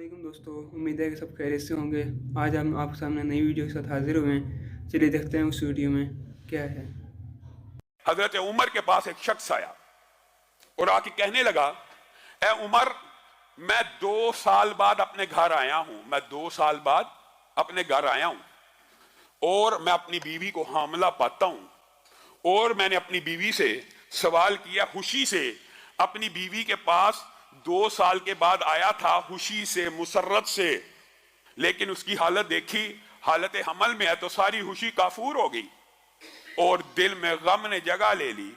वालेकुम दोस्तों, उम्मीद है कि सब खैरियत से होंगे। आज हम आपके सामने नई वीडियो के साथ हाजिर हुए हैं। चलिए देखते हैं उस वीडियो में क्या है। हजरत उमर के पास एक शख्स आया और आके कहने लगा, ए उमर, मैं 2 साल बाद अपने घर आया हूं, मैं 2 साल बाद अपने घर आया हूं और मैं अपनी बीवी को हामला पाता हूं और मैंने अपनी बीवी से सवाल किया, खुशी से अपनी बीवी के पास 2 साल के बाद आया था, खुशी से, मुसर्रत से, लेकिन उसकी हालत देखी, हालत हमल में है तो सारी खुशी काफूर हो गई और दिल में गम ने जगह ले ली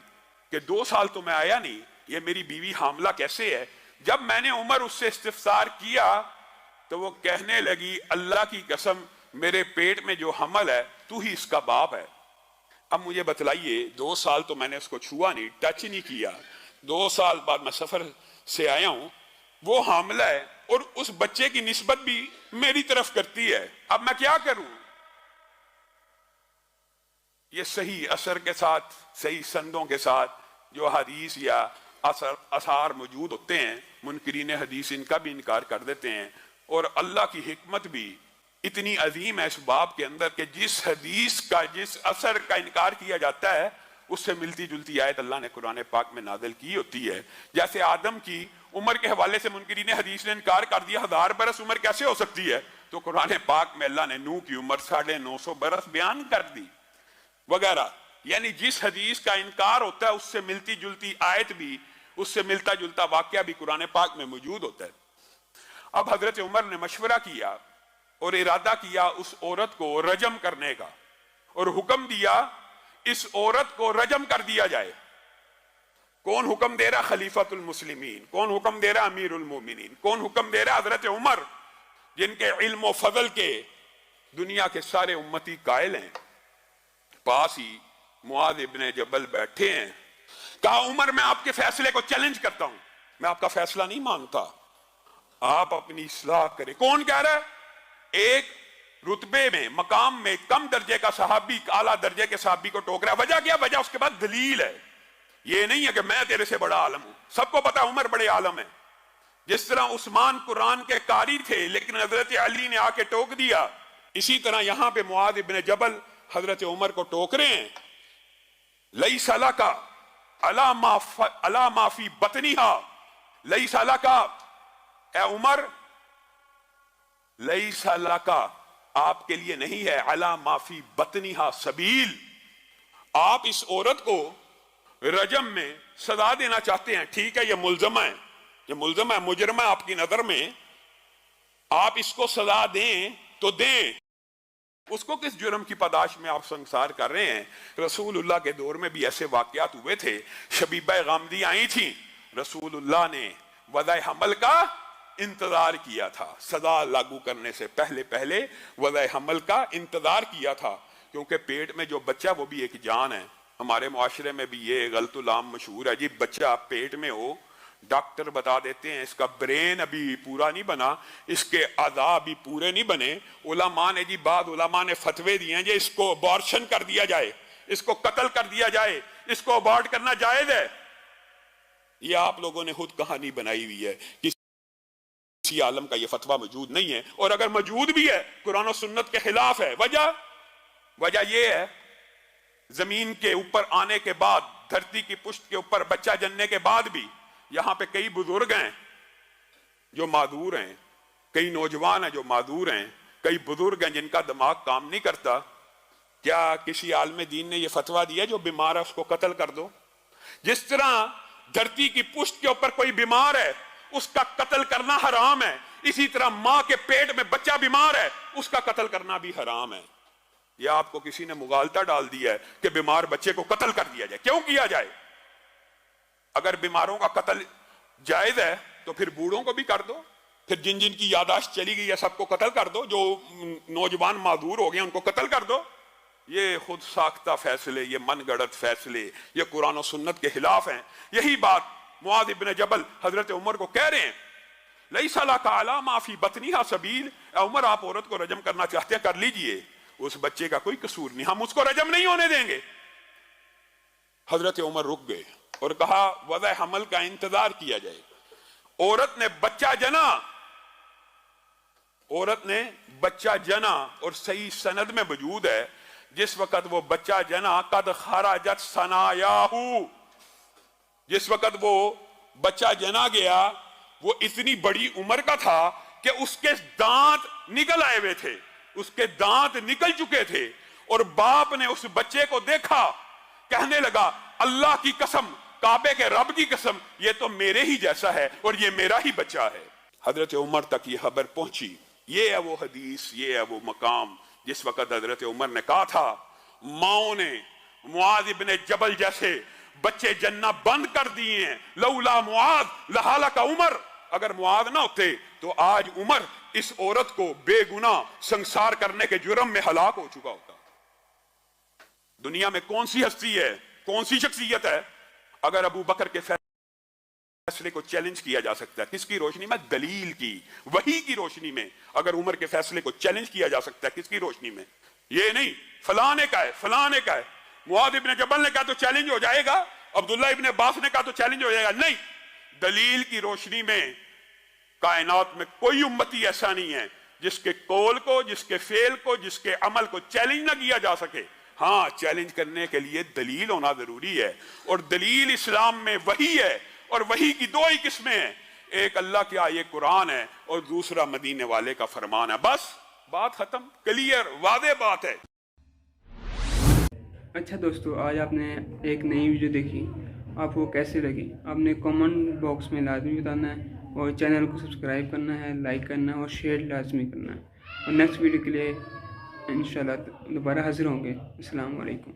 कि 2 साल तो मैं आया नहीं, ये मेरी बीवी हामला कैसे है। जब मैंने उमर उससे इस्तिफसार किया तो वो कहने लगी, अल्लाह की कसम, मेरे पेट में जो हमल है तू ही इसका बाप है। अब मुझे बतलाइए, 2 साल तो मैंने उसको छुआ नहीं, टच नहीं किया, 2 साल बाद मैं सफर से आया हूं, वो हामला है और उस बच्चे की निस्बत भी मेरी तरफ करती है, अब मैं क्या करूं। ये सही असर के साथ, सही संदों के साथ जो हदीस या असार मौजूद होते हैं, मुनकरीन हदीस इनका भी इनकार कर देते हैं। और अल्लाह की हिकमत भी इतनी अजीम है इस बाब के अंदर कि जिस हदीस का, जिस असर का इनकार किया जाता है, उससे मिलती जुलती आयत अल्लाह ने कुरान पाक में नादिल की होती है। जैसे आदम की उम्र के हवाले से मुनकरीन हदीस ने इनकार कर दिया, 1000 बरस उम्र कैसे हो सकती है, तो कुरान पाक में अल्लाह ने नूह की उम्र 950 बरस बयान कर दी वगैरह। यानी जिस हदीस का इनकार होता है उससे मिलती जुलती आयत भी, उससे मिलता जुलता वाक्या भी कुरान पाक में मौजूद होता है। अब हजरत उमर ने मशवरा किया और इरादा किया उस औरत को रजम करने का और हुक्म दिया इस औरत को रजम कर दिया जाए। कौन हुक्म दे रहा? खलीफतुल मुस्लिमीन। कौन हुक्म दे रहा? अमीरुल मोमिनीन। कौन हुक्म दे रहा? हजरत उमर, जिनके इल्म और फजल के दुनिया के सारे उम्मती कायल हैं। पास ही मुआज इब्ने जबल बैठे हैं। कहा, उमर, मैं आपके फैसले को चैलेंज करता हूं, मैं आपका फैसला नहीं मानता, आप अपनी इस्लाह करें। कौन कह रहा है? एक रुतबे में, मकाम में कम दर्जे का सहाबी आला दर्जे के सहाबी को टोक रहा है। वजह क्या? वजह उसके बाद दलील है। ये नहीं है कि मैं तेरे से बड़ा आलम हूं, सबको पता उमर बड़े आलम है। जिस तरह उस्मान कुरान के कारी थे लेकिन हजरत अली ने आके टोक दिया, इसी तरह यहां पे मुआज इब्ने जबल हजरत उमर को टोक रहे हैं। लई साला का अला माफी बतनीहा, लई साला का, ए उमर, लई साला का आपके लिए नहीं है, अला माफी बतनीहा सबील। आप इस औरत को रजम में सजा देना चाहते हैं, ठीक है, ये मुलजमा है, ये मुलजमा है, मुजरमा आपकी नजर में, आप इसको सजा दें तो दें। उसको किस जुर्म की पदाश में आप संसार कर रहे हैं? रसूलुल्लाह के दौर में भी ऐसे वाकयात हुए थे। शबीबा गामदी आई थी, रसूलुल्लाह ने वदा हमल का इंतजार किया था, सजा लागू करने से पहले पहले वदा हमल का इंतजार किया था, क्योंकि पेट में जो बच्चा वो भी एक जान है। हमारे मुआशरे में भी ये गलतुल आम मशहूर है जी, बच्चा पेट में हो, डॉक्टर बता देते हैं इसका ब्रेन अभी पूरा नहीं बना, इसके आधा भी पूरे नहीं बने। उलमा ने जी, बाद उलमा ने फतवे दिए हैं जी, इसको अबॉर्शन कर दिया जाए, इसको कत्ल कर दिया जाए, इसको अबॉर्ट करना जायज है। ये आप लोगों ने खुद कहानी बनाई हुई है, किसी आलम का ये फतवा मौजूद नहीं है, और अगर मौजूद भी है कुरान और सुन्नत के खिलाफ है। वजह ये है, जमीन के ऊपर आने के बाद, धरती की पुष्ट के ऊपर बच्चा जनने के बाद भी यहां पे कई बुजुर्ग हैं जो मादूर हैं, कई नौजवान हैं जो मादूर हैं, कई बुजुर्ग हैं जिनका दिमाग काम नहीं करता। क्या किसी आलम दीन ने यह फतवा दिया जो बीमार है उसको कत्ल कर दो? जिस तरह धरती की पुष्ट के ऊपर कोई बीमार है उसका कत्ल करना हराम है, इसी तरह मां के पेट में बच्चा बीमार है उसका कत्ल करना भी हराम है। यह आपको किसी ने मुगालता डाल दिया है कि बीमार बच्चे को कत्ल कर दिया जाए। क्यों किया जाए? अगर बीमारों का कत्ल जायज है तो फिर बूढ़ों को भी कर दो, फिर जिन जिन की यादाश्त चली गई है सबको कत्ल कर दो, जो नौजवान मादूर हो गए उनको कत्ल कर दो। ये खुद साख्ता फैसले, ये मनगढ़ंत फैसले, ये कुरान और सुन्नत के खिलाफ हैं। यही बात मुआज इब्ने जबल हजरत उमर को कह रहे हैं, लईसा लका अला माफी बतनीहा सबील। उमर, आप औरत को रजम करना चाहते हैं, कर लीजिए, उस बच्चे का कोई कसूर नहीं, हम उसको रजम नहीं होने देंगे। हजरत उमर रुक गए और कहा, वदा हमल का इंतजार किया जाए। औरत ने बच्चा जना, عورت نے بچہ جنا اور صحیح سند میں موجود ہے جس وقت وہ بچہ جنا قد خرجت ثنایاہو، جس وقت وہ بچہ جنا گیا وہ اتنی بڑی عمر کا تھا کہ اس کے دانت نکل آئے ہوئے تھے، اس کے دانت نکل چکے تھے، اور باپ نے اس بچے کو دیکھا، کہنے لگا اللہ کی قسم، کعبے کے رب کی قسم، یہ تو میرے ہی جیسا ہے اور یہ میرا ہی بچہ ہے۔ حضرت عمر تک یہ خبر پہنچی۔ یہ ہے وہ حدیث، یہ ہے وہ مقام جس وقت حضرت عمر نے کہا تھا ماؤں نے معاذ ابن جبل جیسے بچے جننا بند کر دیے ہیں، لولا معاذ لہلک عمر، اگر معاذ نہ ہوتے تو آج عمر اس عورت کو بے گناہ سنسار کرنے کے جرم میں ہلاک ہو چکا ہوتا۔ دنیا میں کون سی ہستی ہے، کون سی شخصیت ہے اگر ابو بکر کے فیصلے کو چیلنج کیا جا سکتا ہے؟ کس کی روشنی میں؟ دلیل کی، وحی کی روشنی میں۔ اگر عمر کے فیصلے کو چیلنج کیا جا سکتا ہے کس کی روشنی میں؟ یہ نہیں فلاں نے کہا ہے، فلاں نے کہا ہے، معاذ ابن جبل نے کہا تو چیلنج ہو جائے گا، عبداللہ ابن عباس نے کہا تو چیلنج ہو جائے گا، نہیں، دلیل کی روشنی میں کائنات میں کوئی امتی ایسا نہیں ہے جس کے قول کو، جس کے فعل کو، جس کے عمل کو چیلنج نہ کیا جا سکے۔ ہاں، چیلنج کرنے کے لیے دلیل ہونا ضروری ہے، اور دلیل اسلام میں وحی ہے، اور وحی کی دو ہی قسمیں ہیں، ایک اللہ کی آیت قرآن ہے اور دوسرا مدینے والے کا فرمان ہے۔ بس بات ختم، کلیئر، واضح بات ہے۔ اچھا دوستو، آج آپ نے ایک نئی ویڈیو دیکھی، آپ کو کیسے لگی آپ نے کامنٹ باکس میں لازمی بتانا ہے، اور چینل کو سبسکرائب کرنا ہے، لائک کرنا ہے اور شیئر لازمی کرنا ہے، اور نیکسٹ ویڈیو کے لیے انشاءاللہ دوبارہ حاضر ہوں گے۔ السلام علیکم۔